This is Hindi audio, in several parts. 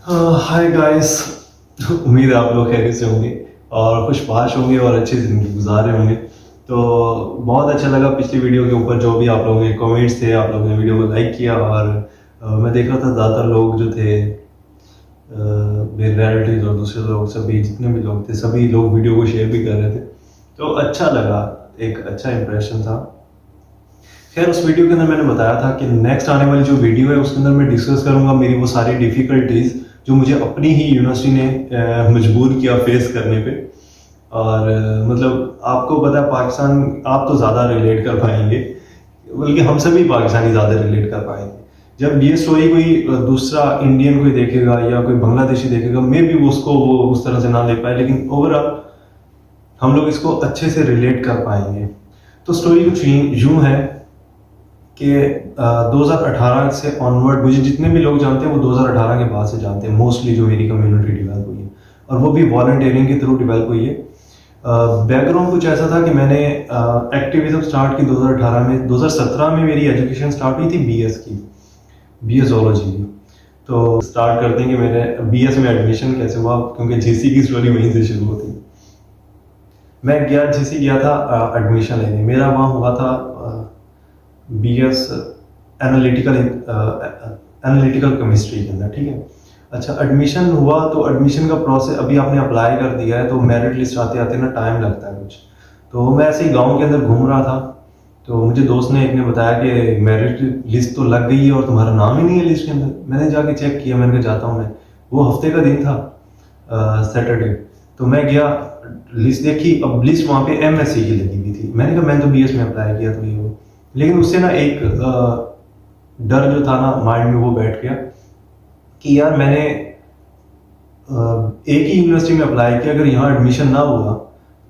Hi guys. उम्मीद है आप लोग खैरियत से होंगे और खुशबाश होंगे और अच्छी ज़िंदगी गुजार रहे होंगे। तो बहुत अच्छा लगा पिछली वीडियो के ऊपर जो भी आप लोगों के कमेंट्स थे, आप लोगों ने वीडियो को लाइक किया। और मैं देख रहा था ज़्यादातर लोग जो थे, मेरे रिलेटिव और दूसरे लोग, सभी जितने भी लोग थे, सभी लोग वीडियो को शेयर भी कर रहे थे। तो अच्छा लगा, एक अच्छा इंप्रेशन था। खैर, उस वीडियो के अंदर मैंने बताया था कि नेक्स्ट आने वाली जो वीडियो है उसके अंदर मैं डिस्कस करूंगा मेरी वो सारी डिफ़िकल्टीज़ जो मुझे अपनी ही यूनिवर्सिटी ने मजबूर किया फेस करने पे। और मतलब आपको पता है, पाकिस्तान आप तो ज़्यादा रिलेट कर पाएंगे, बल्कि हम सभी पाकिस्तानी ज़्यादा रिलेट कर पाएंगे। जब ये स्टोरी कोई दूसरा इंडियन कोई देखेगा या कोई बांग्लादेशी देखेगा, मे भी वो उसको वो उस तरह से ना ले पाए, लेकिन ओवरऑल हम लोग इसको अच्छे से रिलेट कर पाएंगे। तो स्टोरी कुछ यूँ है कि 2018 से ऑनवर्ड मुझे जितने भी लोग जानते हैं वो 2018 के बाद से जानते हैं मोस्टली, जो मेरी कम्युनिटी डेवलप हुई है, और वो भी वॉलंटियरिंग के थ्रू डेवलप हुई है। बैकग्राउंड कुछ ऐसा था कि मैंने एक्टिविज्म स्टार्ट की 2018 में। 2017 में मेरी एजुकेशन स्टार्ट हुई थी बीएस की, बीएस ज़ूलॉजी की। तो स्टार्ट करते हैं कि मेरे बीएस में एडमिशन कैसे हुआ, क्योंकि जीसी की स्टोरी वहीं से शुरू होती है। मैं जीसी गया था एडमिशन लेने। मेरा वहाँ हुआ था बीएस एनालिटिकल केमिस्ट्री के अंदर, ठीक है। अच्छा, एडमिशन हुआ तो एडमिशन का प्रोसेस, अभी आपने अप्लाई कर दिया है तो मेरिट लिस्ट आते आते ना टाइम लगता है कुछ। तो मैं ऐसे ही गांव के अंदर घूम रहा था, तो मुझे दोस्त ने एक ने बताया कि मेरिट लिस्ट तो लग गई है और तुम्हारा नाम ही नहीं है लिस्ट के अंदर। मैंने जाके चेक किया, मैंने कहा जाता हूँ मैं। वो हफ्ते का दिन था, सैटरडे। तो मैं गया, लिस्ट देखी। अब लिस्ट वहाँ पे एमएससी की लगी हुई थी। मैंने कहा मैंने तो बीएस में अप्लाई किया, तो ये वो। लेकिन उससे ना एक डर जो था ना माइंड में वो बैठ गया कि यार मैंने एक ही यूनिवर्सिटी में अप्लाई किया, अगर यहाँ एडमिशन ना हुआ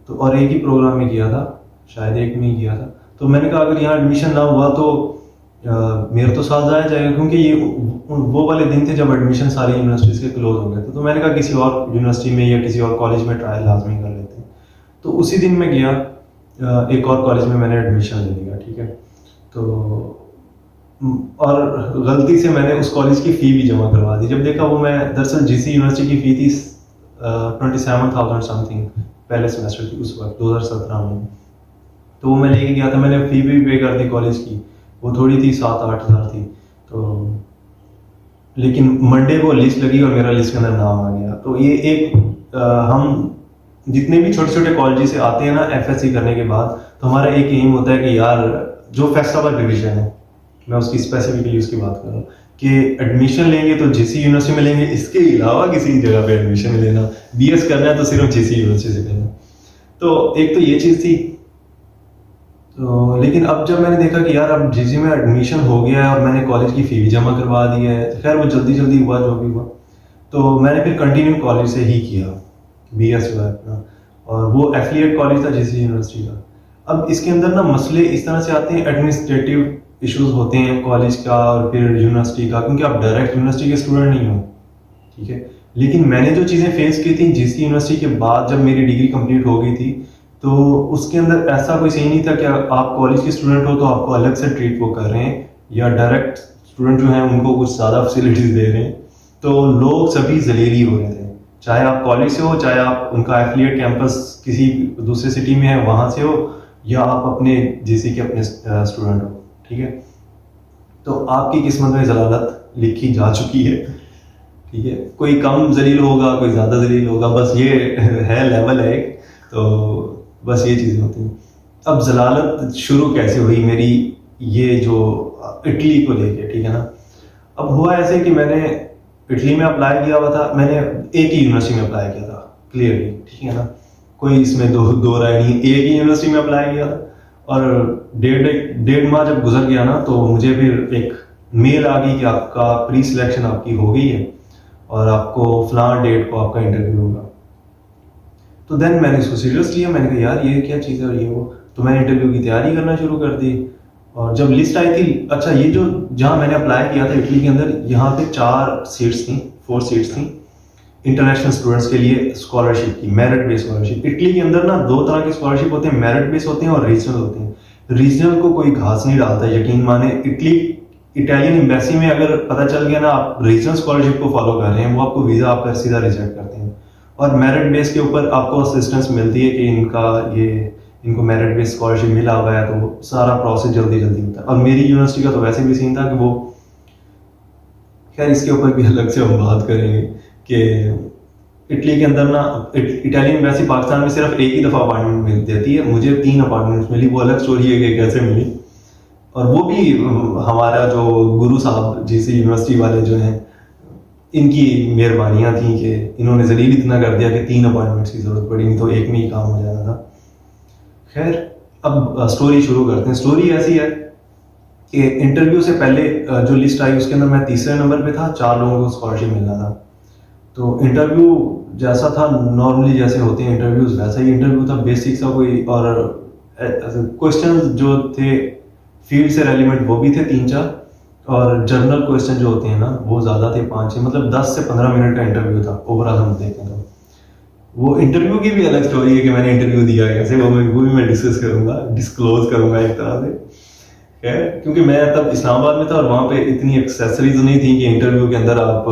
तो, और एक ही प्रोग्राम में किया था, शायद एक में ही किया था। तो मैंने कहा अगर यहाँ एडमिशन ना हुआ तो मेरा तो साल जाया जाएगा, क्योंकि ये वो वाले दिन थे जब एडमिशन सारी यूनिवर्सिटीज़ के क्लोज हो गए थे। तो मैंने कहा किसी और यूनिवर्सिटी में या किसी और कॉलेज में ट्रायल लाजमी कर लेते हैं। तो उसी दिन मैं गया, एक और कॉलेज में मैंने एडमिशन ले लिया, ठीक है। तो और गलती से मैंने उस कॉलेज की फ़ी भी जमा करवा दी। जब देखा वो, मैं दरअसल जीसी यूनिवर्सिटी की फ़ी थी 27,000 समथिंग पहले सेमेस्टर की उस वक्त 2017 में। तो वो मैं लेके गया था, मैंने फ़ी भी पे कर दी कॉलेज की। वो थोड़ी थी 7-8 हज़ार थी। तो लेकिन मंडे को लिस्ट लगी और मेरा लिस्ट के अंदर नाम आ गया। तो ये एक हम जितने भी छोटे छोटे कॉलेज से आते हैं ना एफएससी करने के बाद, तो हमारा एक एम होता है कि यार जो फेस्टिवल डिवीजन है, मैं उसकी स्पेसिफिकली उसकी बात कर रहा हूँ कि एडमिशन लेंगे तो जीसी यूनिवर्सिटी में लेंगे, इसके अलावा किसी जगह पे एडमिशन लेना, बीएस करना है तो सिर्फ जीसी यूनिवर्सिटी से करना। तो एक तो ये चीज़ थी। तो लेकिन अब जब मैंने देखा कि यार अब जीसी में एडमिशन हो गया है और मैंने कॉलेज की फ़ी भी जमा करवा दी है, तो खैर वो जल्दी जल्दी हुआ जो भी हुआ। तो मैंने फिर कंटिन्यू कॉलेज से ही किया बीएस हुआ अपना, और वो एफिलिएट कॉलेज था जीसी यूनिवर्सिटी का। अब इसके अंदर ना मसले इस तरह से आते हैं, एडमिनिस्ट्रेटिव इश्यूज होते हैं कॉलेज का और फिर यूनिवर्सिटी का, क्योंकि आप डायरेक्ट यूनिवर्सिटी के स्टूडेंट नहीं हो, ठीक है। लेकिन मैंने जो चीज़ें फेस की थी जीसी यूनिवर्सिटी के बाद, जब मेरी डिग्री कंप्लीट हो गई थी, तो उसके अंदर ऐसा कोई सही नहीं था कि आप कॉलेज के स्टूडेंट हो तो आपको अलग से ट्रीट वो कर रहे हैं, या डायरेक्ट स्टूडेंट जो हैं उनको कुछ ज़्यादा फैसिलिटीज़ दे रहे हैं। तो लोग सभी जलीली हो रहे थे, चाहे आप कॉलेज से हो, चाहे आप उनका एफिलिएट कैंपस किसी दूसरे सिटी में है वहाँ से हो, या आप अपने जीसी के अपने स्टूडेंट हो, ठीक है। तो आपकी किस्मत में जलालत लिखी जा चुकी है, ठीक है। कोई कम जलील होगा, कोई ज़्यादा जलील होगा, बस ये है लेवल है एक। तो बस ये चीज़ें होती हैं। अब जलालत शुरू कैसे हुई मेरी, ये जो इटली को लेके, ठीक है ना। अब हुआ ऐसे कि मैंने इटली में अप्लाई किया हुआ था, मैंने एक ही यूनिवर्सिटी में अप्लाई किया था क्लियरली, ठीक है ना, कोई इसमें दो राय नहीं, एक ही यूनिवर्सिटी में अप्लाई किया था। और डेढ़ माह जब गुजर गया ना, तो मुझे फिर एक मेल आ गई कि आपका प्री सिलेक्शन आपकी हो गई है और आपको फलां डेट को आपका इंटरव्यू होगा। तो देन मैंने इसको सीरियस लिया, मैंने कहा यार ये क्या चीज़ है और ये वो। तो मैंने इंटरव्यू की तैयारी करना शुरू कर दी। और जब लिस्ट आई थी, अच्छा ये जो जहाँ मैंने अप्लाई किया था इटली के अंदर, यहाँ पे 4 सीट्स थी, 4 सीट्स थी इंटरनेशनल स्टूडेंट्स के लिए स्कॉलरशिप की, मेरिट बेस्ड स्कॉलरशिप। इटली के अंदर ना 2 तरह की स्कॉलरशिप होते हैं, मेरिट बेस्ड होते हैं और रीजनल होते हैं। रीजनल को कोई घास नहीं डालता, यकीन माने। इटालियन एम्बेसी में अगर पता चल गया ना आप रीजनल स्कॉलरशिप को फॉलो कर रहे हैं, वो आपको वीज़ा आपका सीधा रिजेक्ट करते हैं। और मेरिट बेस के ऊपर आपको असिस्टेंस मिलती है कि इनको मेरिट बेस स्कॉलरशिप मिला हुआ है, तो सारा प्रोसेस जल्दी जल्दी होता है। और मेरी यूनिवर्सिटी का तो वैसे भी सीन था कि वो, खैर इसके ऊपर भी अलग से हम बात करेंगे कि इटली के अंदर ना इटालियन एम्बेसी पाकिस्तान में सिर्फ एक ही दफ़ा अपॉइंटमेंट मिल देती है। मुझे 3 अपॉइंटमेंट्स मिली, वो अलग स्टोरी है कि कैसे मिली। और वो भी हमारा जो गुरु साहब जीसी यूनिवर्सिटी वाले जो हैं, इनकी मेहरबानियाँ थी कि इन्होंने जलील इतना कर दिया कि 3 अपॉइंटमेंट्स की ज़रूरत पड़ी, नहीं तो एक में ही काम हो जाता था। खैर अब स्टोरी शुरू करते हैं। स्टोरी ऐसी है कि इंटरव्यू से पहले जो लिस्ट आई उसके अंदर मैं तीसरे नंबर पे था, 4 लोगों को स्कॉलरशिप मिलना था। तो इंटरव्यू जैसा था, नॉर्मली जैसे होते हैं इंटरव्यूज वैसा ही इंटरव्यू था, बेसिक सा कोई, और क्वेश्चन जो थे फील्ड से रेलिवेंट वो भी थे 3-4, और जर्नल क्वेश्चन जो होते हैं ना वो ज़्यादा थे 5-6, मतलब 10 से 15 मिनट का इंटरव्यू था ओवरऑल हम देखें तो। वो इंटरव्यू की भी अलग स्टोरी है कि मैंने इंटरव्यू दिया कैसे, वो भी मैं डिस्कस करूंगा, डिस्क्लोज करूंगा एक तरह से। क्योंकि मैं तब इस्लामाबाद में था और वहाँ पे इतनी एक्सेसरीज नहीं थी कि इंटरव्यू के अंदर आप,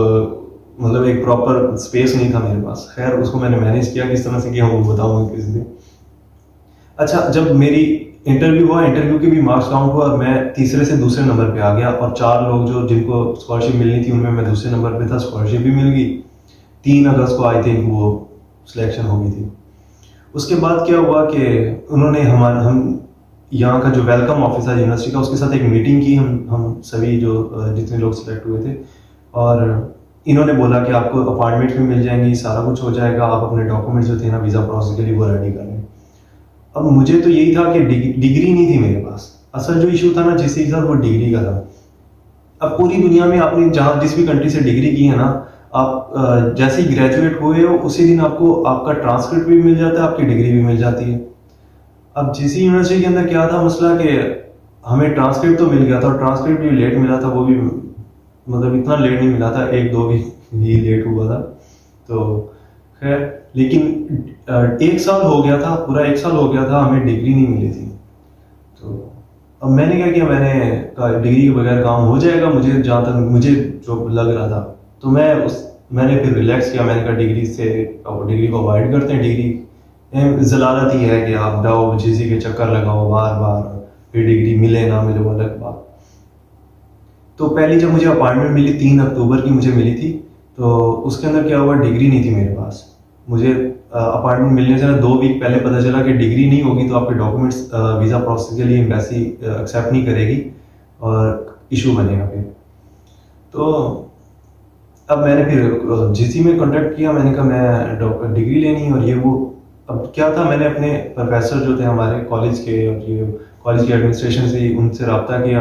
मतलब एक प्रॉपर स्पेस नहीं था मेरे पास। खैर उसको मैंने मैनेज किया किस तरह से कि हम बताऊंगा किसी दिन। अच्छा, जब मेरी इंटरव्यू हुआ, इंटरव्यू के भी मार्क्स काउंट हुआ और मैं तीसरे से दूसरे नंबर पे आ गया, और 4 लोग जो जिनको स्कॉलरशिप मिलनी थी उनमें मैं दूसरे नंबर पे था, स्कॉलरशिप भी मिल गई। 3 अगस्त को आई थिंक वो सिलेक्शन हो गई थी। उसके बाद क्या हुआ कि उन्होंने हम यहाँ का जो वेलकम ऑफिसर यूनिवर्सिटी का, उसके साथ एक मीटिंग की, हम सभी जो जितने लोग सिलेक्ट हुए थे, और इन्होंने बोला कि आपको अपॉइंटमेंट भी मिल जाएंगी, सारा कुछ हो जाएगा, आप अपने डॉक्यूमेंट्स जो थे ना वीज़ा प्रोसेस के लिए वो रेडी कर लें। अब मुझे तो यही था कि डिग्री नहीं थी मेरे पास। असल जो इशू था ना जिसके साथ, वो डिग्री का था। अब पूरी दुनिया में आपने जहाँ जिस भी कंट्री से डिग्री की है ना, आप जैसे ही ग्रेजुएट हुए हो उसी दिन आपको आपका ट्रांसक्रिप्ट भी मिल जाता है, आपकी डिग्री भी मिल जाती है। अब जीसी यूनिवर्सिटी के अंदर क्या था मसला कि हमें ट्रांसक्रिप्ट तो मिल गया था, और ट्रांसक्रिप्ट भी लेट मिला था, वो भी मतलब इतना लेट नहीं मिला था, 1-2 भी लेट हुआ था। तो खैर, लेकिन 1 साल हो गया था, पूरा 1 साल हो गया था, हमें डिग्री नहीं मिली थी। तो अब मैंने क्या किया, मैंने कहा डिग्री के बगैर काम हो जाएगा, मुझे जहाँ तक मुझे जो लग रहा था। तो मैंने फिर रिलैक्स किया, मैंने कहा डिग्री को अवॉइड करते हैं। डिग्री जलालत ही है कि आप जाओ जीसी के चक्कर लगाओ बार बार, फिर डिग्री मिले ना मिले वो अलग बात। तो पहली जब मुझे अपॉइंटमेंट मिली 3 अक्टूबर की मुझे मिली थी, तो उसके अंदर क्या हुआ, डिग्री नहीं थी मेरे पास। मुझे अपॉइंटमेंट मिलने से 2 वीक पहले पता चला कि डिग्री नहीं होगी तो आपके डॉक्यूमेंट्स वीज़ा प्रोसेस के लिए एम्बेसी एक्सेप्ट नहीं करेगी और इशू बनेगा फिर। तो अब मैंने फिर जीसी में कांटेक्ट किया, मैंने कहा मैं डिग्री लेनी है और ये वो। अब क्या था, मैंने अपने प्रोफेसर जो थे हमारे कॉलेज के, और ये कॉलेज के एडमिनिस्ट्रेशन से उनसे रब्ता किया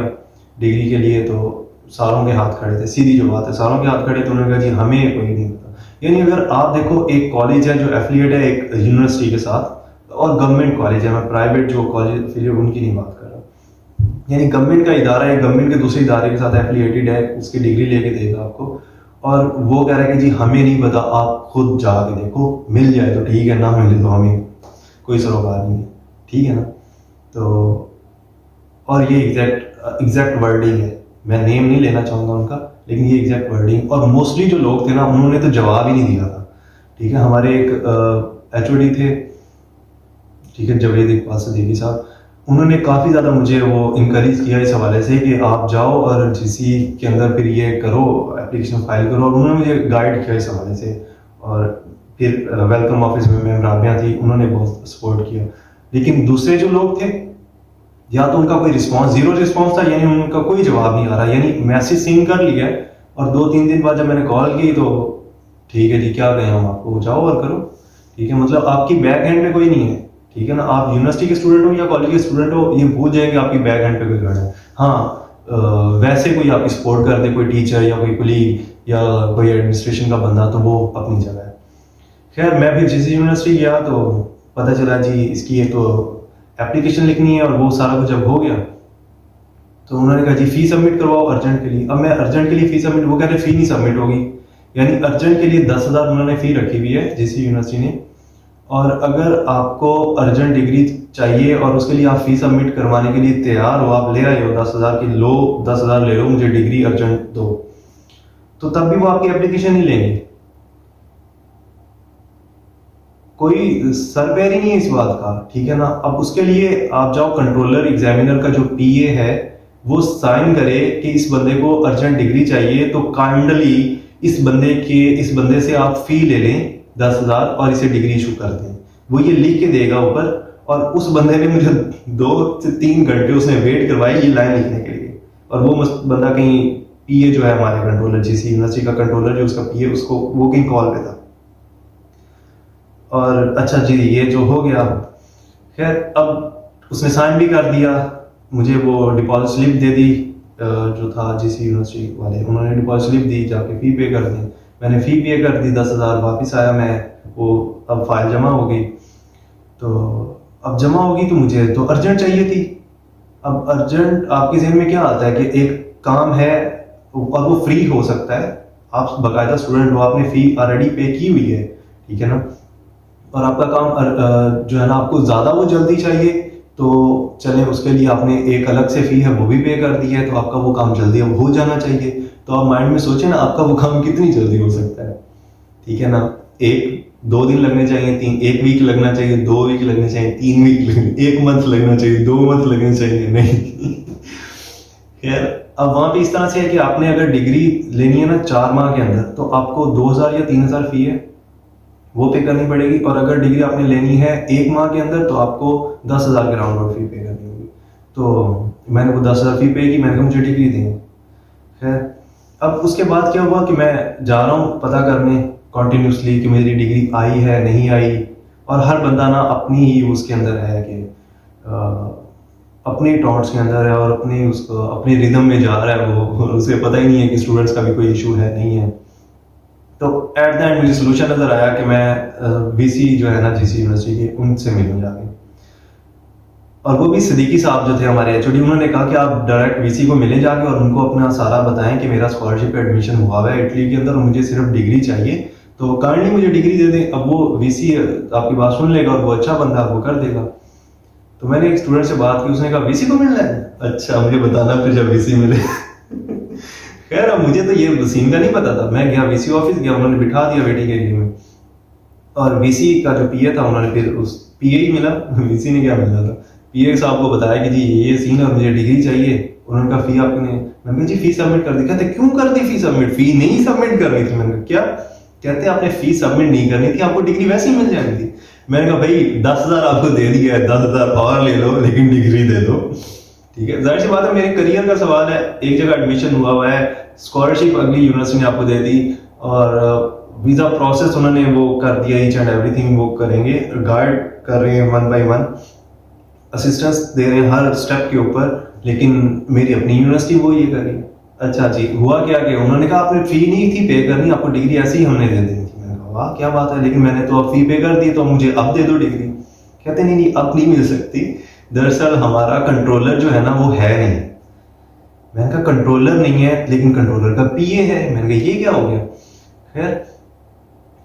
डिग्री के लिए, तो सारों के हाथ खड़े थे। सीधी जो बात है, सारों के हाथ खड़े, तो उन्होंने कहा जी हमें कोई नहीं पता। यानी अगर आप देखो, एक कॉलेज है जो एफिलिएट है एक यूनिवर्सिटी के साथ, और गवर्नमेंट कॉलेज है, मैं प्राइवेट जो कॉलेज एफिलिएट उनकी नहीं बात कर रहा, यानी गवर्नमेंट का इदारा है, गवर्नमेंट के दूसरे इदारे के साथ एफिलिएटेड है, उसकी डिग्री लेके देगा आपको, और वो कह रहा है कि जी हमें नहीं पता, आप खुद जाके देखो, मिल जाए तो ठीक है, ना मिले तो हमें कोई सरोकार नहीं है, ठीक है ना। तो और ये एग्जैक्ट वर्डिंग है, मैं नेम नहीं लेना चाहूँगा उनका, लेकिन ये एग्जैक्ट वर्डिंग। और मोस्टली जो लोग थे ना, उन्होंने तो जवाब ही नहीं दिया था, ठीक है। हमारे एक एचओडी थे, ठीक है, जवेद इकबाल सदीकी साहब, उन्होंने काफ़ी ज़्यादा मुझे वो इंकरेज किया इस हवाले से कि आप जाओ और जीसी के अंदर फिर ये करो, एप्लीकेशन फाइल करो, और उन्होंने मुझे गाइड किया इस हवाले से। और फिर वेलकम ऑफिस में मैम राबिया थी, उन्होंने बहुत सपोर्ट किया। लेकिन दूसरे जो लोग थे, या तो उनका कोई रिस्पॉन्स, 0 रिस्पॉन्स था, यानी उनका कोई जवाब नहीं आ रहा, यानी मैसेज सीन कर लिया, और 2-3 दिन बाद जब मैंने कॉल की तो ठीक है जी क्या कहें हम आपको, जाओ और करो, ठीक है। मतलब आपकी बैक एंड पे कोई नहीं है, ठीक है ना। आप यूनिवर्सिटी के स्टूडेंट हो या कॉलेज के स्टूडेंट हो, ये भूल जाएंगे आपकी बैक एंड पे कोई खड़ा है। हाँ, वैसे कोई आपकी सपोर्ट कर दे, कोई टीचर या कोई कुलीग या कोई एडमिनिस्ट्रेशन का बंदा, तो वो अपनी जगह है। खैर मैं फिर जीसी यूनिवर्सिटी गया तो पता चला जी इसकी एक तो एप्लीकेशन लिखनी है, और वो सारा कुछ जब हो गया तो उन्होंने कहा जी फी सबमिट करवाओ अर्जेंट के लिए। अब मैं अर्जेंट के लिए फी सबमिट, वो कह रहे फी नहीं सबमिट होगी, यानी अर्जेंट के लिए 10,000 उन्होंने फी रखी हुई है जीसी यूनिवर्सिटी ने, और अगर आपको अर्जेंट डिग्री चाहिए और उसके लिए आप फीस सबमिट करवाने के लिए तैयार हो, आप ले आए हो 10,000 की, लो 10,000 ले लो, मुझे डिग्री अर्जेंट दो, तो तब भी वो आपकी एप्लीकेशन नहीं लेंगे। कोई सर पैर ही नहीं है इस बात का, ठीक है ना। अब उसके लिए आप जाओ, कंट्रोलर एग्जामिनर का जो पीए है वो साइन करे कि इस बंदे को अर्जेंट डिग्री चाहिए, तो काइंडली इस बंदे से आप फी ले लें 10,000 और इसे डिग्री इशू कर दें। वो ये लिख के देगा ऊपर, और उस बंदे ने मुझे 2 से 3 घंटे उसने वेट करवाई ये लाइन लिखने के लिए। और वो बंदा कहीं पीए जो है हमारे कंट्रोलर, जीसी यूनिवर्सिटी का कंट्रोलर जो उसका पीए, उसको वो कहीं कॉल पे था। और अच्छा जी, ये जो हो गया, खैर अब उसने साइन भी कर दिया, मुझे वो डिपॉजिट स्लिप दे दी, जो था जीसी यूनिवर्सिटी वाले, उन्होंने डिपॉजिट स्लिप दी, जाके फी पे कर दी। मैंने फी पे कर दी 10,000, वापस आया मैं, वो अब फाइल जमा हो गई। तो अब जमा होगी तो मुझे तो अर्जेंट चाहिए थी। अब अर्जेंट आपके जहन में क्या आता है कि एक काम है और वो फ्री हो सकता है, आप बाकायदा स्टूडेंट हो, आपने फी ऑलरेडी पे की हुई है, ठीक है ना, और आपका काम जो है ना, आपको ज़्यादा वो जल्दी चाहिए, तो चले उसके लिए आपने एक अलग से फी है वो भी पे कर दी है, तो आपका वो काम जल्दी हो जाना चाहिए। तो आप माइंड में सोचें ना, आपका वो काम कितनी जल्दी हो सकता है, ठीक है ना। 1-2 दिन लगने चाहिए, 1 वीक लगना चाहिए, 2 वीक लगने चाहिए, 3 वीक लगने, 1 मंथ लगना चाहिए, 2 मंथ लगने चाहिए, नहीं। खैर अब वहां पे इस तरह से है कि आपने अगर डिग्री लेनी है ना 4 माह के अंदर, तो आपको 2,000 या 3,000 फी है वो पे करनी पड़ेगी, और अगर डिग्री आपने लेनी है 1 माह के अंदर तो आपको 10,000 के राउंड फी पे करनी होगी। तो मैंने वो 10,000 फी पे की, मैंने कहा मुझे डिग्री देंगे। खैर अब उसके बाद क्या हुआ कि मैं जा रहा हूँ पता करने कॉन्टिन्यूसली कि मेरी डिग्री आई है नहीं आई, और हर बंदा ना अपनी ही उसके अंदर है कि अपनी टॉन्ट्स के अंदर है, और अपनी रिदम में जा रहा है वो, और उसे पता ही नहीं है कि स्टूडेंट्स का भी कोई इशू है नहीं है। तो एट द एंड मुझे सोल्यूशन नजर आया कि मैं वीसी जो है ना जीसी यूनिवर्सिटी के, उनसे मिलूं जाके। और वो भी सिद्दीकी साहब जो थे हमारे एचओडी, उन्होंने कहा कि आप डायरेक्ट वीसी को मिले जाके और उनको अपना सारा बताएं कि मेरा स्कॉलरशिप एडमिशन हुआ हुआ है इटली के अंदर और मुझे सिर्फ डिग्री चाहिए, तो काइंडली मुझे डिग्री दे दें। अब वो वीसी आपकी बात सुन लेगा और वो अच्छा बंदा वो कर देगा। तो मैंने एक स्टूडेंट से बात की, उसने कहा वीसी को मिलना है, अच्छा मुझे बताना फिर जब वीसी मिले। खैर अब मुझे तो ये सीन का नहीं पता था, मैं गया वीसी ऑफिस गया, उन्होंने बिठा दिया वेटिंग एरिया में, और वीसी का जो पीए था उन्होंने फिर उस पीए ही मिला, वीसी ने क्या मिलना था, पीए साहब को बताया कि जी ये सीन है और मुझे डिग्री चाहिए। उन्होंने कहा फी आपने, मैंने कहा जी फी सबमिट कर दी। कहते क्यों कर दी फी सबमिट, फी नहीं सबमिट करनी थी। मैंने कहा क्या, कहते आपने फी सबमिट नहीं करनी थी, आपको डिग्री वैसे ही मिल जानी थी। मैंने कहा भाई 10,000 आपको दे दिया है, 10,000 और ले लो लेकिन डिग्री दे दो, ठीक है। जाहिर सी बात है मेरे करियर का सवाल है, एक जगह एडमिशन हुआ है, स्कॉलरशिप अगली यूनिवर्सिटी ने आपको दे दी, और वीजा प्रोसेस उन्होंने वो कर दिया, ईच एंड एवरीथिंग वो करेंगे, गाइड कर रहे हैं 1 बाय 1, असिस्टेंस दे रहे हैं हर स्टेप के ऊपर, लेकिन मेरी अपनी यूनिवर्सिटी वो ये कर रही है। अच्छा जी, हुआ क्या कि उन्होंने कहा आपने फी नहीं थी पे करनी, आपको डिग्री ऐसे ही हमने दे देनी थी। मैंने कहा वाह क्या बात है, लेकिन मैंने तो अब फी पे कर दी, तो मुझे अब दे दो डिग्री। कहते नहीं नहीं अब नहीं मिल सकती, दरअसल हमारा कंट्रोलर जो है ना वो है नहीं। मैंने कहा कंट्रोलर नहीं है लेकिन कंट्रोलर का पीए है। मैंने कहा ये क्या हो गया। खैर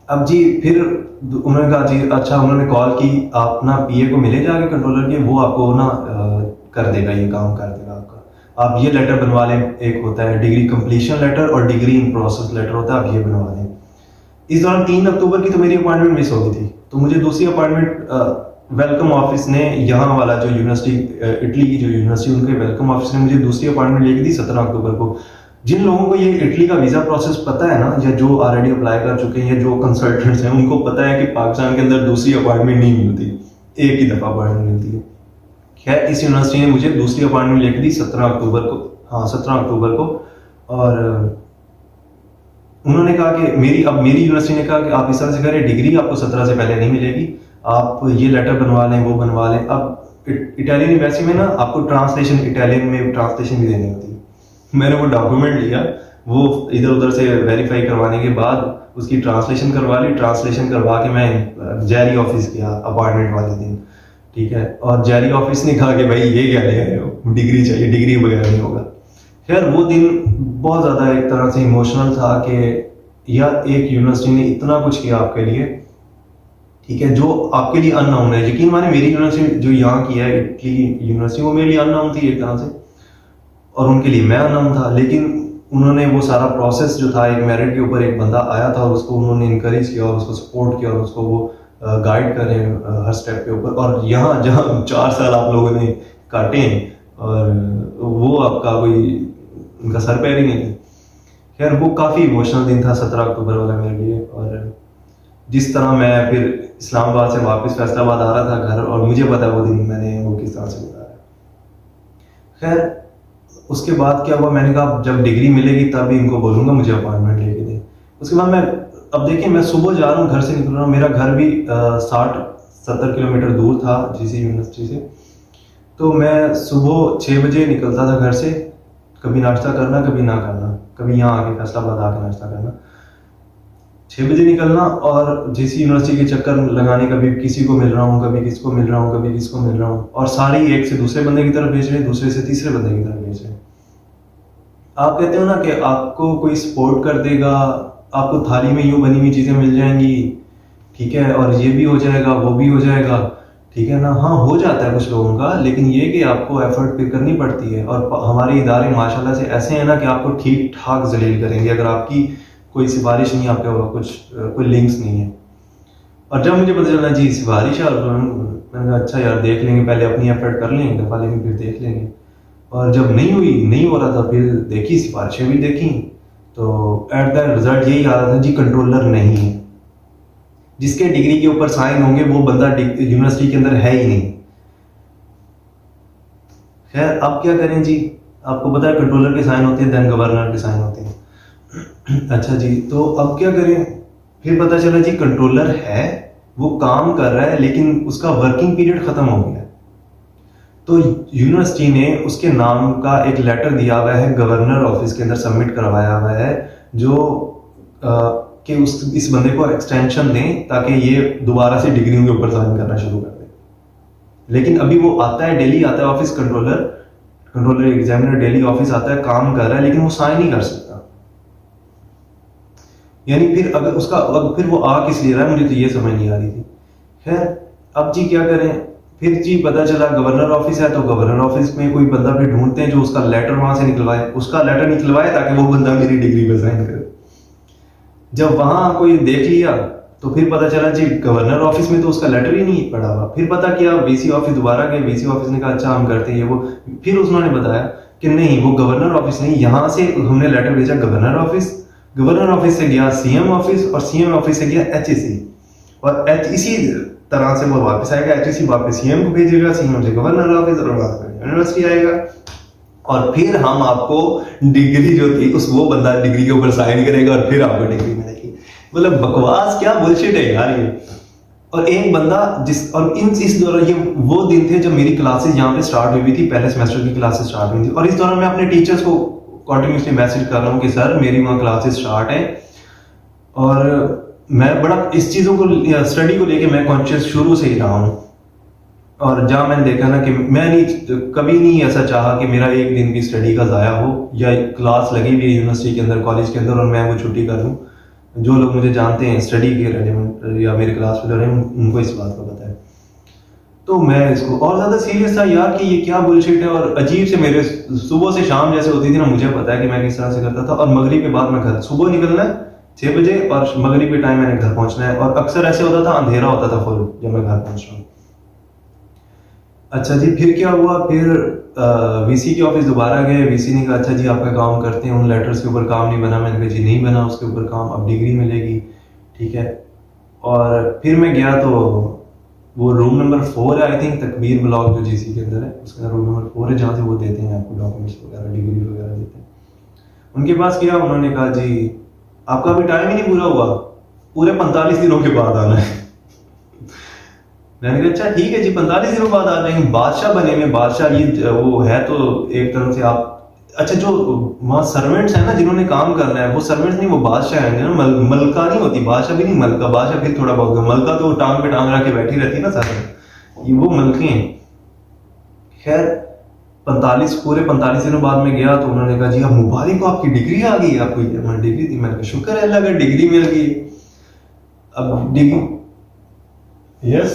अब जी फिर उन्होंने कहा जी अच्छा, उन्होंने कॉल की, आप ना पीए को मिले जाके कंट्रोलर के, वो आपको ना कर देगा, ये काम कर देगा आपका। आप ये लेटर बनवा लें, एक होता है डिग्री कंप्लीशन लेटर और डिग्री इन प्रोसेस लेटर होता है, आप ये बनवा लें। इस दौरान 3 अक्टूबर की तो मेरी अपॉइंटमेंट मिस हो गई थी, तो मुझे दूसरी अपॉइंटमेंट वेलकम ऑफिस ने, यहाँ वाला जो यूनिवर्सिटी इटली की जो यूनिवर्सिटी, उनके वेलकम ऑफिस ने मुझे दूसरी अपॉइंटमेंट लेके दी 17 अक्टूबर को। जिन लोगों को ये इटली का वीजा प्रोसेस पता है ना, या जो ऑलरेडी अप्लाई कर चुके हैं, या जो कंसल्टेंट्स हैं, उनको पता है कि पाकिस्तान के अंदर दूसरी अपॉइंटमेंट नहीं मिलती, एक ही दफा अपॉइंटमेंट मिलती है। खैर इस यूनिवर्सिटी ने मुझे दूसरी अपॉइंटमेंट लेके दी 17 अक्टूबर को, हाँ 17 अक्टूबर को, और उन्होंने कहा कि मेरी यूनिवर्सिटी ने कहा कि आप इस तरह से करें, डिग्री आपको 17 से पहले नहीं मिलेगी, आप ये लेटर बनवा लें, वो बनवा लें। अब इटालियन एम्बेसी में ना आपको ट्रांसलेशन, इटालियन में ट्रांसलेशन भी देनी होती है। मैंने वो डॉक्यूमेंट लिया, वो इधर उधर से वेरीफाई करवाने के बाद उसकी ट्रांसलेशन करवा ली, ट्रांसलेशन करवा के मैं जैरी ऑफिस गया अपॉइंटमेंट वाले दिन, ठीक है। और जैरी ऑफिस ने कहा कि भाई ये क्या ले आए हो, डिग्री चाहिए, डिग्री वगैरह नहीं होगा। खैर वो दिन बहुत ज़्यादा एक तरह से इमोशनल था कि यार एक यूनिवर्सिटी ने इतना कुछ किया आपके लिए, ठीक है, जो आपके लिए अननोन है। यकीन माने मेरी यूनिवर्सिटी जो यहाँ की है, इटली की यूनिवर्सिटी, वो मेरे लिए अननोन थी एक तरह से, और उनके लिए मैं अननोन था। लेकिन उन्होंने वो सारा प्रोसेस जो था, एक मेरिट के ऊपर एक बंदा आया था और उसको उन्होंने इनकरेज किया और उसको सपोर्ट किया और उसको वो गाइड कर रहे हैं हर स्टेप के ऊपर। और यहाँ जहाँ 4 साल आप लोगों ने काटे हैं और वो आपका कोई उनका सर पैर ही नहीं है। खैर वो काफ़ी इमोशनल दिन था 17 अक्टूबर वाला मेरे लिए। और जिस तरह मैं फिर इस्लामाबाद से वापस फैसलाबाद आ रहा था घर, और मुझे पता है वो दिन मैंने वो किस तरह से गुजारा। खैर उसके बाद क्या हुआ, मैंने कहा जब डिग्री मिलेगी तब इनको बोलूँगा मुझे अपॉइंटमेंट लेके दें। उसके बाद मैं, अब देखिए मैं सुबह जा रहा हूँ, घर से निकल रहा हूँ, मेरा घर भी 60-70 किलोमीटर दूर था जीसी यूनिवर्सिटी से। तो मैं सुबह 6 बजे निकलता था घर से, कभी नाश्ता करना कभी ना करना, कभी यहाँ आके फैसलाबाद आके नाश्ता करना। 6 बजे निकलना और जीसी यूनिवर्सिटी के चक्कर लगाने, कभी किसी को मिल रहा हूँ, कभी किसी को मिल रहा हूँ, कभी किसी को मिल रहा हूँ, और सारी एक से दूसरे बंदे की तरफ भेज रहे हैं, दूसरे से तीसरे बंदे की तरफ भेज रहे हैं। आप कहते हो ना कि आपको कोई सपोर्ट कर देगा, आपको थाली में यूं बनी हुई चीजें मिल जाएंगी, ठीक है, और ये भी हो जाएगा वो भी हो जाएगा, ठीक है ना। हाँ हो जाता है कुछ लोगों का, लेकिन ये कि आपको एफर्ट पे करनी पड़ती है। और हमारे इदारे माशाल्लाह से ऐसे हैं ना कि आपको ठीक ठाक जलील करेंगे अगर आपकी कोई सिफारिश नहीं, आपके कुछ कोई लिंक्स नहीं है। और जब मुझे पता चला जी सिफारिश है, मैंने कहा अच्छा यार देख लेंगे, पहले अपनी एफर्ट कर लेंगे दफा, लेकिन फिर देख लेंगे। और जब नहीं हो रहा था, फिर देखी सिफारिशें भी देखी, तो एट द रिजल्ट यही आ रहा था जी कंट्रोलर नहीं है। जिसके डिग्री के ऊपर साइन होंगे वो बंदा यूनिवर्सिटी के अंदर है ही नहीं। खैर अब क्या करें जी, आपको पता है कंट्रोलर के साइन होते हैं, देन गवर्नर के साइन होते हैं। अच्छा जी, तो अब क्या करें, फिर पता चला जी कंट्रोलर है, वो काम कर रहा है, लेकिन उसका वर्किंग पीरियड खत्म हो गया। तो यूनिवर्सिटी ने उसके नाम का एक लेटर दिया हुआ है, गवर्नर ऑफिस के अंदर सबमिट करवाया हुआ है, जो कि इस बंदे को एक्सटेंशन दें ताकि ये दोबारा से डिग्री के ऊपर साइन करना शुरू कर दे। लेकिन अभी वो आता है, डेली आता है office, controller examiner daily office आता है, काम कर रहा है, लेकिन वो साइन नहीं कर सकता। यानी फिर फिर वो आ किस लिए रहा है, मुझे तो ये समझ नहीं आ रही थी। खैर अब जी क्या करें, फिर जी पता चला गवर्नर ऑफिस है, तो गवर्नर ऑफिस में कोई बंदा फिर ढूंढते हैं जो उसका लेटर वहां से निकलवाए, उसका लेटर निकलवाए ताकि वो बंदा मेरी डिग्री पे साइन करे। जब वहां कोई देख लिया तो फिर पता चला जी गवर्नर ऑफिस में तो उसका लेटर ही नहीं पड़ा हुआ। फिर पता किया, वीसी ऑफिस दोबारा गए, वीसी ऑफिस ने कहा अच्छा हम करते हैं वो। फिर उन्होंने बताया कि नहीं वो गवर्नर ऑफिस नहीं, यहाँ से हमने लेटर भेजा गवर्नर ऑफिस, गवर्नर ऑफिस से गया सीएम ऑफिस, और सीएम ऑफिस से गया एचईसी, और इसी तरह से वो वापस आएगा, एचईसी वापस सीएम को भेजेगा, सीएम से गवर्नर ऑफिस, और वापस यूनिवर्सिटी आएगा, और फिर हम आपको डिग्री जो थी उस वो बंदा डिग्री के ऊपर साइन करेगा और फिर आपको डिग्री मिलेगी। मतलब बकवास, क्या बुलशिट है यार ये। और एक बंदा इस दौरान, ये वो दिन थे जब मेरी क्लासेस यहाँ पे स्टार्ट हुई थी, पहले सेमेस्टर की क्लासेस स्टार्ट हुई थी, और इस दौरान मैं अपने टीचर्स को कॉन्टिन्यूसली मैसेज कर रहा हूँ कि सर मेरी वहाँ क्लासेस स्टार्ट है। और मैं बड़ा इस चीज़ों को, स्टडी को लेके मैं कॉन्शियस शुरू से ही रहा हूँ। और जहाँ मैंने देखा ना कि मैं कभी नहीं ऐसा चाहा कि मेरा एक दिन भी स्टडी का ज़ाया हो, या क्लास लगी हुई है यूनिवर्सिटी के अंदर, कॉलेज के अंदर, और मैं वो छुट्टी कर दूँ। जो लोग मुझे जानते हैं स्टडी के रेलिवेंट या मेरे क्लास में जो रहे उनको इस बात का पता है। तो मैं इसको और ज़्यादा सीरियस था यार कि ये क्या बुलशिट है। और अजीब से मेरे सुबह से शाम जैसे होती थी ना, मुझे पता है कि मैं किस तरह से करता था। और मगरिब के बाद मैं घर, सुबह निकलना है 6 बजे और मगरिब के टाइम मैंने घर पहुंचना है, और अक्सर ऐसे होता था अंधेरा होता था फुल जब मैं घर पहुंच रहा हूँ। अच्छा जी, फिर क्या हुआ, फिर वीसी के ऑफिस दोबारा गए, वीसी ने कहा अच्छा जी आपका काम करते हैं, उन लेटर्स के ऊपर काम नहीं बना। मैंने कहा जी नहीं बना उसके ऊपर काम, अब डिग्री मिलेगी, ठीक है। और फिर मैं गया तो वो रूम नंबर 4 है आई थिंक, तकबीर ब्लॉक जो जीसी के अंदर है, उसके अंदर रूम नंबर 4 है जहाँ से वो देते हैं आपको डॉक्यूमेंट्स वगैरह, डिग्री वगैरह देते हैं। उनके पास गया, उन्होंने कहा जी आपका अभी टाइम ही नहीं पूरा हुआ, पूरे 45 दिनों के बाद आना है। मैंने कहा अच्छा ठीक है जी 45 दिनों बाद आ जाएंगे। बादशाह बने में, बादशाह ये वो है तो एक तरह से आप, अच्छा जो वहाँ सर्वेंट्स हैं ना जिन्होंने काम करना है, वो सर्वेंट्स नहीं, वो बादशाह हैं ना। मलका नहीं होती, बादशाह भी नहीं, मलका। बादशाह फिर थोड़ा बहुत, मलका तो टांग पे टांग रख के बैठी रहती है ना सारे, ये वो मलके हैं। खैर पूरे 45 दिनों बाद में गया तो उन्होंने कहा जी अब मुबारक को आपकी डिग्री आ गई, आपको डिग्री थी। मैंने कहा शुक्र है अल्लाह का डिग्री मिल गई। अब डिग्री यस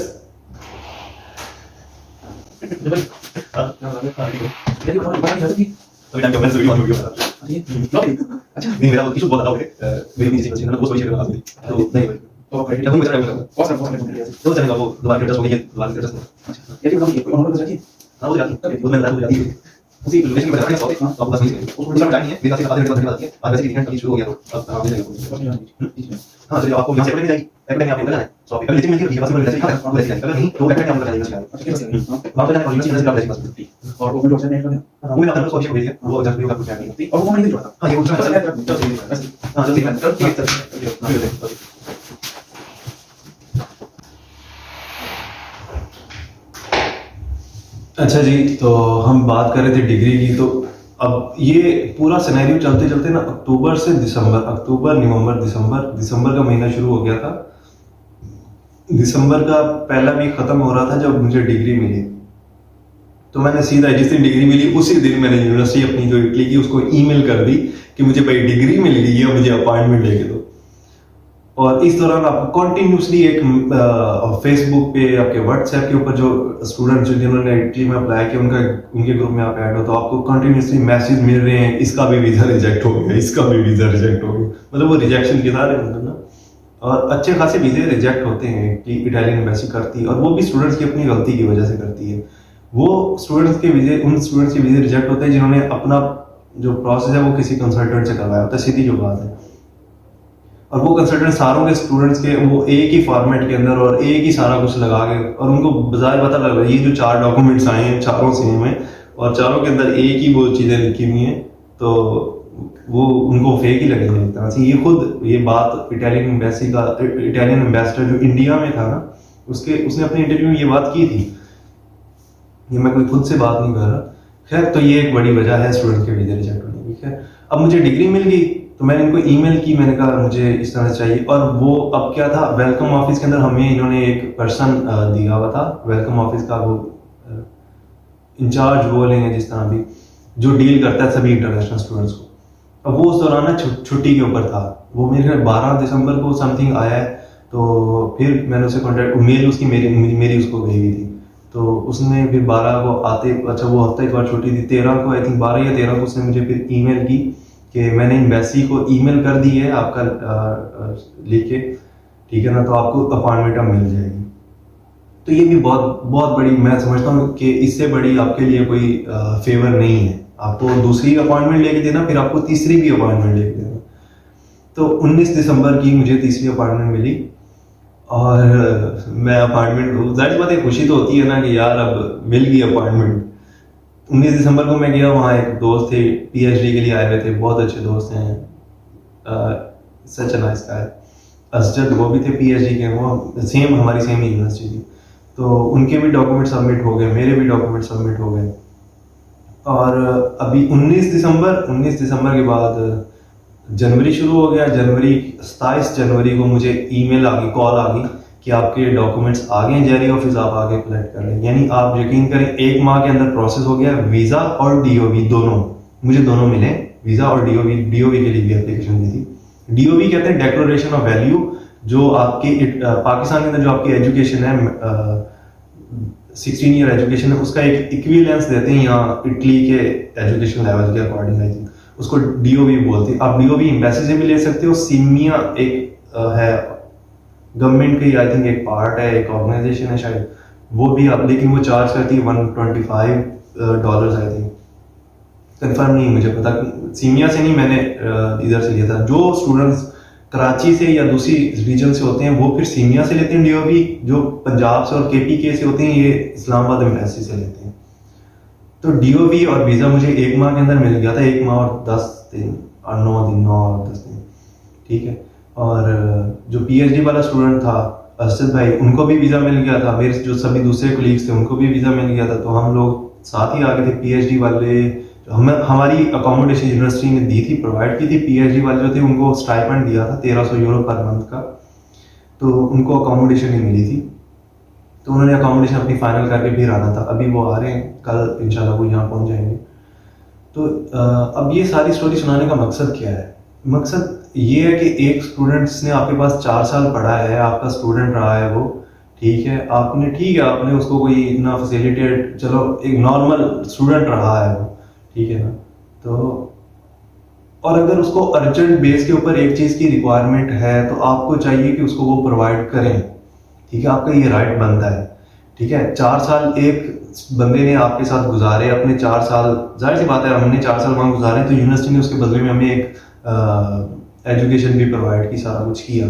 अच्छा नहीं मेरा इशू बहुत ज्यादा हो गया मेरी भी किसी ने दोस्त शेयर करना तो नहीं तो क्रेडिट जब मुझे चलेगा तो चलेगा वो दोबारा क्रेडिट हो गई दोबारा क्रेडिट अच्छा ये भी कोई और नंबर चाहिए हां हो जाती है वो मैंने जाती है उसी लोकेशन पे बताना है तो आप बस नहीं उसको समझ नहीं है मेरा से आधे घंटे बाद है आज वैसे इवेंट कभी शुरू हो गया तो अब आगे जाएगा हां चलिए आपको यहां से पकड़ने जाएगी पकड़ने आपको करना है सो अभी लेकिन मिलती है बस में वैसे अगर नहीं तो पकड़ने आपको करना है अच्छा कैसे वहां पे जाने वाली चीज आप बस और वो डॉक्टर ने वो मैं आपको कोशिश करेंगे वो जस्ट भी आपको क्या नहीं और वो नहीं जोड़ता हां ये उसमें हां जल्दी कर ठीक है अच्छा जी तो हम बात कर रहे थे डिग्री की तो अब ये पूरा सिनेरियो चलते चलते ना अक्टूबर से दिसंबर अक्टूबर नवंबर दिसंबर का महीना शुरू हो गया था दिसंबर का पहला वीक खत्म हो रहा था जब मुझे डिग्री मिली तो मैंने सीधा जिस दिन डिग्री मिली उसी दिन मैंने यूनिवर्सिटी अपनी जो इटली की उसको ईमेल कर दी कि मुझे भाई डिग्री मिल गई है मुझे अपॉइंटमेंट लेके दो और इस दौरान आपको कंटिन्यूसली एक फेसबुक पे आपके व्हाट्सएप के ऊपर जो स्टूडेंट्स जिन्होंने इटली में अप्लाई किया उनके ग्रुप में आप ऐड हो तो आपको कंटिन्यूसली मैसेज मिल रहे हैं इसका भी वीजा रिजेक्ट हो गया इसका भी वीजा रिजेक्ट हो गया मतलब वो रिजेक्शन के सारे मतलब ना और अच्छे खासे वीजे रिजेक्ट होते हैं कि इटालियन एम्बेसी करती है और वो भी स्टूडेंट्स की अपनी गलती की वजह से करती है वो स्टूडेंट्स के वीजे उन स्टूडेंट्स के वीजे रिजेक्ट होते हैं जिन्होंने अपना जो प्रोसेस है वो किसी कंसल्टेंट से करवाया होता है सीधी जो बात है और वो कंसल्टेंट सारों के स्टूडेंट्स के वो एक ही फॉर्मेट के अंदर और एक ही सारा कुछ लगा के और उनको बाजार पता लग रहा है ये जो 4 डॉक्यूमेंट्स आए हैं चारों सेम है और चारों के अंदर एक ही वो चीज़ें लिखी हुई हैं तो वो उनको फेक ही लगेंगे एक तरह से ये खुद ये बात इटालियन एम्बेसी का इटालियन एम्बेसडर जो इंडिया में था ना उसने अपने इंटरव्यू में ये बात की थी ये मैं कोई खुद से बात नहीं कर रहा खैर तो ये एक बड़ी वजह है स्टूडेंट के वीजे रिजेक्ट होने की खैर अब मुझे डिग्री मिल गई तो मैंने इनको ईमेल की मैंने कहा मुझे इस तरह से चाहिए और वो अब क्या था वेलकम ऑफिस के अंदर हमें इन्होंने एक पर्सन दिया हुआ था वेलकम ऑफिस का वो इंचार्ज बोलेंगे जिस तरह भी जो डील करता है सभी इंटरनेशनल स्टूडेंट्स को अब वो उस दौरान ना छुट्टी के ऊपर था वो मेरे 12 दिसंबर को समथिंग आया है तो फिर मैंने उसे कॉन्टेक्ट मेल उसकी मेरी उसको गई हुई थी तो उसने फिर 12 को आते अच्छा वो हफ्ता एक बार छुट्टी थी 13 को आई थिंक 12 या 13 को उसने मुझे फिर ईमेल की कि मैंने एम्बेसी को ईमेल कर दी है आपका लिख के ठीक है ना तो आपको अपॉइंटमेंट अब मिल जाएगी तो ये भी बहुत बहुत बड़ी मैं समझता हूँ कि इससे बड़ी आपके लिए कोई फेवर नहीं है आपको दूसरी अपॉइंटमेंट लेके देना फिर आपको तीसरी भी अपॉइंटमेंट लेके देना तो 19 दिसंबर की मुझे तीसरी अपॉइंटमेंट मिली और मैं अपॉइंटमेंट जाहिर बात है खुशी तो होती है ना कि यार अब मिल गई अपॉइंटमेंट 19 दिसंबर को मैं गया वहाँ एक दोस्त थे पीएचडी के लिए आए हुए थे बहुत अच्छे दोस्त हैं सच नाइस गाय असजद वो भी थे पीएचडी के वो सेम हमारी सेम यूनिवर्सिटी थी तो उनके भी डॉक्यूमेंट सबमिट हो गए मेरे भी डॉक्यूमेंट सबमिट हो गए और अभी 19 दिसंबर के बाद जनवरी शुरू हो गया 27 जनवरी को मुझे ईमेल आ गई कॉल आ गई कि आपके डॉक्यूमेंट्स आ गए जेरी ऑफिस आप आगे कलेक्ट कर लें यानी आप यकीन करें एक माह के अंदर प्रोसेस हो गया वीज़ा और डीओवी दोनों मुझे दोनों मिले वीज़ा और डीओवी के लिए भी एप्लीकेशन दी थी डीओवी कहते हैं डेक्लोरेशन ऑफ वैल्यू जो आपकी पाकिस्तान के अंदर जो आपकी एजुकेशन है 16 ईयर एजुकेशन है उसका एक इक्विवेलेंस देते हैं यहाँ इटली के एजुकेशन लेवल के अकॉर्डिंग आई थिंक उसको डीओवी बोलते हैं आप डीओवी एम्बेसी से भी ले सकते हो सीमिया एक है गवर्नमेंट की आई थिंक एक पार्ट है एक ऑर्गेनाइजेशन है शायद वो भी आप लेकिन वो चार्ज करती है $125 आई थिंक कंफर्म नहीं मुझे पता सीमिया से नहीं मैंने इधर से लिया था जो स्टूडेंट्स कराची से या दूसरी रीजन से होते हैं वो फिर सीमिया से लेते हैं डीओवी जो पंजाब से और केपीके से होते हैं ये इस्लामाबाद एम्बेसी से लेते हैं तो डीओवी और वीज़ा मुझे एक माह के अंदर मिल गया था 1 माह और 10 दिन और 9 दिन 9 और 10 दिन ठीक है और जो पीएचडी वाला स्टूडेंट था अर्शद भाई उनको भी वीज़ा मिल गया था मेरे जो सभी दूसरे कोलीग्स थे उनको भी वीज़ा मिल गया था तो हम लोग साथ ही आगे थे पीएचडी वाले हमारी अकोमोडेशन यूनिवर्सिटी ने दी थी प्रोवाइड की थी पीएचडी वाले जो थे उनको स्टाइपेंड दिया था €1300 पर मंथ का तो उनको अकोमोडेशन ही मिली थी तो उन्होंने अकोमोडेशन अपनी फाइनल करके फिर आना था अभी वो आ रहे हैं कल इंशाल्लाह वो यहाँ पहुँच जाएंगे तो अब ये सारी स्टोरी सुनाने का मकसद क्या है मकसद ये है कि एक स्टूडेंट्स ने आपके पास 4 साल पढ़ा है आपका स्टूडेंट रहा है वो ठीक है, आपने उसको कोई इतना फैसिलिटेट, चलो एक नॉर्मल स्टूडेंट रहा है वो, ठीक है ना। तो और अगर उसको अर्जेंट बेस के ऊपर एक चीज़ की रिक्वायरमेंट है तो आपको चाहिए कि उसको वो प्रोवाइड करें, ठीक है, आपका ये राइट बनता है, ठीक है। 4 साल एक बंदे ने आपके साथ गुजारे, अपने 4 साल, जाहिर सी बात है हमने 4 साल वहाँ गुजारे तो यूनिवर्सिटी ने उसके बदले में हमें एक एजुकेशन भी प्रोवाइड की, सारा कुछ किया,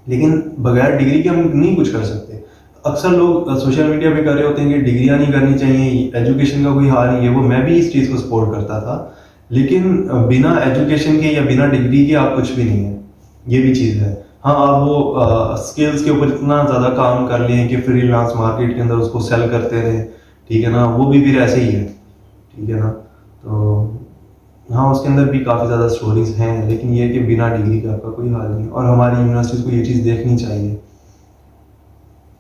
लेकिन बगैर डिग्री के हम नहीं कुछ कर सकते। अक्सर लोग सोशल मीडिया पे कर रहे होते हैं कि डिग्रियां नहीं करनी चाहिए, एजुकेशन का कोई हाल नहीं है, वो मैं भी इस चीज़ को सपोर्ट करता था, लेकिन बिना एजुकेशन के या बिना डिग्री के आप कुछ भी नहीं है, ये भी चीज़ है। हाँ, आप वो स्किल्स के ऊपर इतना ज़्यादा काम कर लें कि फ्रीलांस मार्केट के अंदर उसको सेल करते रहें, ठीक है ना, वो भी फिर ऐसे ही है, ठीक है ना। तो हाँ, उसके अंदर भी काफ़ी ज़्यादा स्टोरीज हैं, लेकिन ये है कि बिना डिग्री का आपका कोई हाल नहीं, और हमारी यूनिवर्सिटीज़ को ये चीज़ देखनी चाहिए।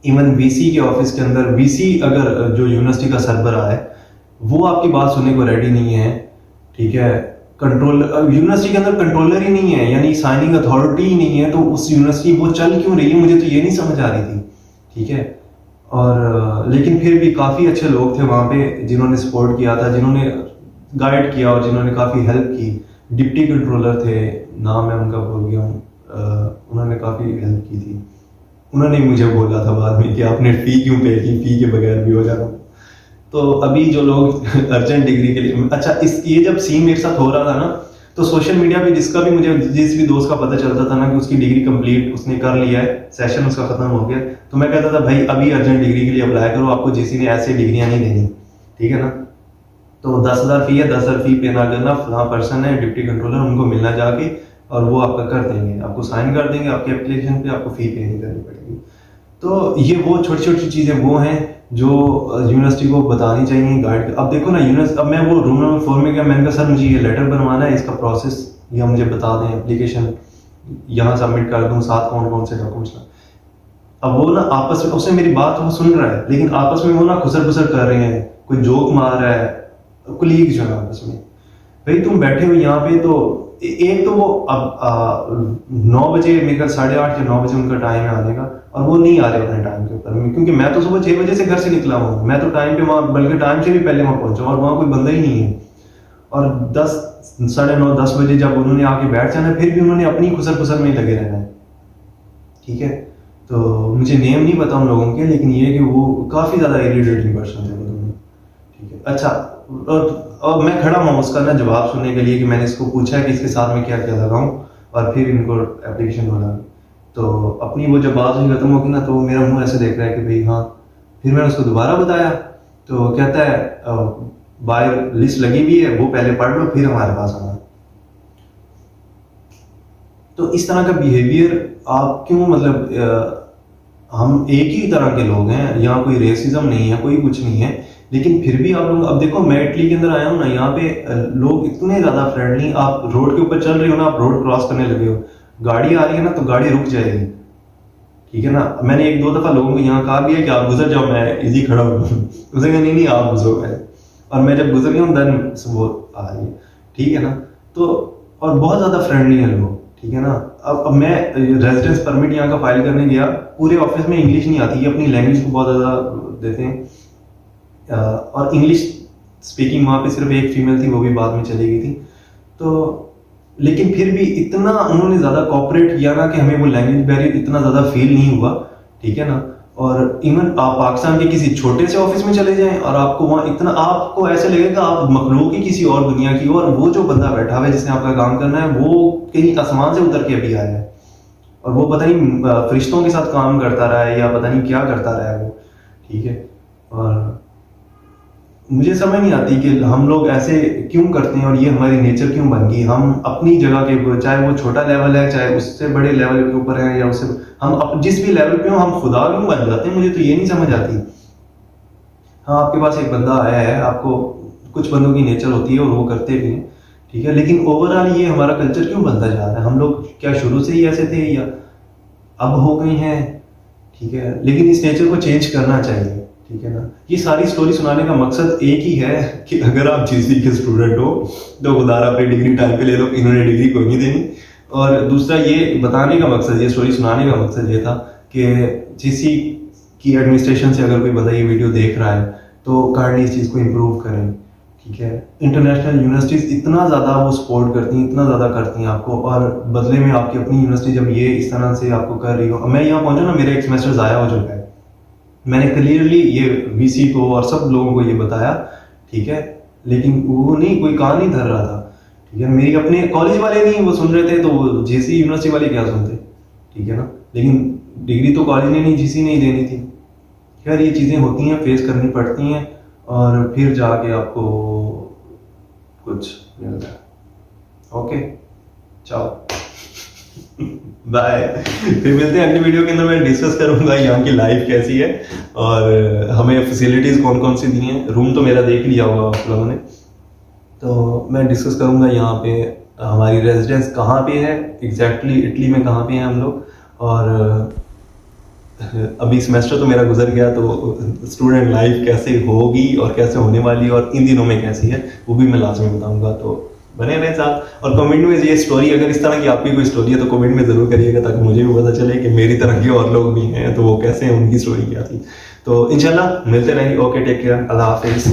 इवन वीसी के ऑफिस के अंदर, वीसी अगर जो यूनिवर्सिटी का सरबराह है वो आपकी बात सुनने को रेडी नहीं है, ठीक है, यूनिवर्सिटी के अंदर कंट्रोलर ही नहीं है, यानी साइनिंग अथॉरिटी ही नहीं है, तो उस यूनिवर्सिटी वो चल क्यों रही है, मुझे तो ये नहीं समझ आ रही थी, ठीक है। और लेकिन फिर भी काफ़ी अच्छे लोग थे वहाँ पे जिन्होंने सपोर्ट किया था, जिन्होंने गाइड किया और जिन्होंने काफ़ी हेल्प की। डिप्टी कंट्रोलर थे, नाम मैं उनका भूल गया हूँ, उन्होंने काफ़ी हेल्प की थी। उन्होंने मुझे बोला था बाद में कि आपने फ़ी क्यों पे की, फ़ी के बगैर भी हो जाना। तो अभी जो लोग अर्जेंट डिग्री के लिए, अच्छा, इस ये जब सीन मेरे साथ हो रहा था ना, तो सोशल मीडिया पे जिस भी दोस्त का पता चलता था ना कि उसकी डिग्री कंप्लीट उसने कर लिया है, सेशन उसका खत्म हो गया, तो मैं कहता था भाई अभी अर्जेंट डिग्री के लिए अप्लाई करो, आपको जीसी ने ऐसे डिग्रियां नहीं देनी, ठीक है ना। तो 10,000 फी है, 10,000 फी पे ना करना, फलां पर्सन है डिप्टी कंट्रोलर, उनको मिलना जाके और वो आपका कर देंगे, आपको साइन कर देंगे आपके एप्लीकेशन पे, आपको फी पे नहीं करनी पड़ेगी। तो ये वो छोटी छोटी चीज़ें वो हैं जो यूनिवर्सिटी को बतानी चाहिए, गाइड। अब देखो ना यूनिवर्सिटी, अब मैं वो रूम नंबर 4 में गया, मैंने कहा सर मुझे ये लेटर बनवाना है, इसका प्रोसेस या मुझे बता दें, एप्लीकेशन यहाँ सबमिट कर दूँ, साथ कौन कौन से डॉक्यूमेंट्स। अब वो ना आपस में, उसने मेरी बात वो सुन रहा है, लेकिन आपस में वो ना खुसर फुसर कर रहे हैं, कोई जोक मार रहा है, कुलीग जो है आपस में। भाई तुम बैठे हो यहाँ पे, तो एक तो वो अब 9 बजे, मेरे ख्याल 8:30 या 9 बजे उनका टाइम है आने का, और वो नहीं आ रहे अपने टाइम के ऊपर, क्योंकि मैं तो सुबह 6 बजे से घर से निकला हूँ, मैं तो टाइम पे वहाँ, बल्कि टाइम से भी पहले वहाँ पहुंचा, और वहाँ कोई बंदा ही नहीं है। और 10, 9:30, 10 बजे जब उन्होंने आके बैठ जाना, फिर भी उन्होंने अपनी खुसर फुसर में लगे रहना है, ठीक है। तो मुझे नेम नहीं पता उन लोगों के, लेकिन ये कि वो काफ़ी ज़्यादा इरिटेटिंग पर्सन थे वो दोनों, ठीक है। अच्छा, और मैं खड़ा हूँ उसका ना जवाब सुनने के लिए कि मैंने इसको पूछा है कि इसके साथ में क्या क्या लगाऊं, और फिर इनको एप्लीकेशन खोला। तो अपनी वो जब बात हुई खत्म होगी ना, तो वो मेरा मुंह ऐसे देख रहा है कि भाई हाँ। फिर मैंने उसको दोबारा बताया, तो कहता है बाहर लिस्ट लगी हुई है, वो पहले पढ़ लो फिर हमारे पास आना। तो इस तरह का बिहेवियर आप क्यों, मतलब हम एक ही तरह के लोग हैं, यहाँ कोई रेसिज्म नहीं है, कोई कुछ नहीं है, लेकिन फिर भी आप लोग, अब देखो मैं इटली के अंदर आया हूँ ना, यहाँ पे लोग इतने ज्यादा फ्रेंडली, आप रोड के ऊपर चल रहे हो ना, आप रोड क्रॉस करने लगे हो, गाड़ी आ रही है ना तो गाड़ी रुक जाएगी, ठीक है ना। मैंने 1-2 दफा लोगों को यहाँ कहा भी है कि आप गुजर जाओ, मैं इजी खड़ा हूँ उसे कहा नहीं आप गुजरो पहले, और मैं जब गुजर गया हूँ देन वो आ रही है, ठीक है ना। तो और बहुत ज्यादा फ्रेंडली है लोग, ठीक है ना। अब मैं रेजिडेंस परमिट यहाँ का फाइल करने गया, पूरे ऑफिस में इंग्लिश नहीं आती, ये अपनी लैंग्वेज को बहुत ज्यादा देते हैं, और इंग्लिश स्पीकिंग वहाँ पे सिर्फ एक फीमेल थी, वो भी बाद में चली गई थी। तो लेकिन फिर भी इतना उन्होंने ज़्यादा कॉपरेट किया ना कि हमें वो लैंग्वेज बैरियर इतना ज़्यादा फील नहीं हुआ, ठीक है ना। और इवन आप पाकिस्तान के किसी छोटे से ऑफिस में चले जाएं और आपको वहाँ इतना, आपको ऐसे लगेगा आप मखलूक ही किसी और दुनिया की हो, और वो जो बंदा बैठा हुआ है जिसने आपका काम करना है वो कहीं आसमान से उतर के अभी आया है, और वो पता नहीं फरिश्तों के साथ काम करता रहा है या पता नहीं क्या करता रहा है वो, ठीक है। और मुझे समझ नहीं आती कि हम लोग ऐसे क्यों करते हैं, और ये हमारी नेचर क्यों बन गई। हम अपनी जगह के, चाहे वो छोटा लेवल है चाहे उससे बड़े लेवल के ऊपर है, या उससे हम जिस भी लेवल पे हो हम खुदा क्यों बन जाते हैं, मुझे तो ये नहीं समझ आती। हाँ, आपके पास एक बंदा आया है, आपको कुछ बंदों की नेचर होती है और वो करते भी हैं, ठीक है, लेकिन ओवरऑल ये हमारा कल्चर क्यों बनता जा रहा है। हम लोग क्या शुरू से ही ऐसे थे या अब हो गए हैं, ठीक है, लेकिन इस नेचर को चेंज करना चाहिए, ठीक है ना। ये सारी स्टोरी सुनाने का मकसद एक ही है कि अगर आप जीसी के स्टूडेंट हो तो खुदारा अपनी डिग्री टाइम पे ले लो, इन्होंने डिग्री कोई नहीं देनी। और दूसरा ये बताने का मकसद, ये स्टोरी सुनाने का मकसद ये था कि जीसी की एडमिनिस्ट्रेशन से अगर कोई बंदा ये वीडियो देख रहा है तो काइंडली इस चीज़ को इम्प्रूव करें, ठीक है। इंटरनेशनल यूनिवर्सिटीज़ इतना ज़्यादा वो सपोर्ट करती हैं, इतना ज़्यादा करती हैं आपको, और बदले में आपकी अपनी यूनिवर्सिटी जब ये इस तरह से आपको कर रही हो, मैं यहाँ पहुँचा ना, मेरा एक सेमेस्टर ज़ाया हो चुका है, मैंने क्लियरली ये वीसी को और सब लोगों को ये बताया, ठीक है, लेकिन वो नहीं, कोई कान नहीं धर रहा था, ठीक है। मेरी अपने कॉलेज वाले नहीं वो सुन रहे थे, तो वो जीसी यूनिवर्सिटी वाले क्या सुनते, ठीक है ना। लेकिन डिग्री तो कॉलेज ने नहीं, जीसी ने ही देनी थी। खैर ये चीज़ें होती हैं, फेस करनी पड़ती हैं, और फिर जाके आपको कुछ मिलता है। ओके, चाओ, बाय। फिर मिलते हैं अगली वीडियो के अंदर। मैं डिस्कस करूंगा यहाँ की लाइफ कैसी है और हमें फैसिलिटीज़ कौन कौन सी दी हैं। रूम तो मेरा देख लिया होगा आप लोगों ने, तो मैं डिस्कस करूंगा यहाँ पे हमारी रेजिडेंस कहाँ पे है एग्जैक्टली, इटली में कहाँ पे हैं हम लोग, और अभी सेमेस्टर तो मेरा गुजर गया, तो स्टूडेंट लाइफ कैसे होगी और कैसे होने वाली और इन दिनों में कैसी है वो भी मैं लास्ट में बताऊंगा। तो बने रहे साथ, और कमेंट में ये स्टोरी, अगर इस तरह की आपकी कोई स्टोरी है तो कमेंट में ज़रूर करिएगा, ताकि मुझे भी पता चले कि मेरी तरह के और लोग भी हैं तो वो कैसे हैं, उनकी स्टोरी क्या थी। तो इंशाल्लाह मिलते रहेंगे। ओके, टेक केयर, अल्लाह हाफिज़।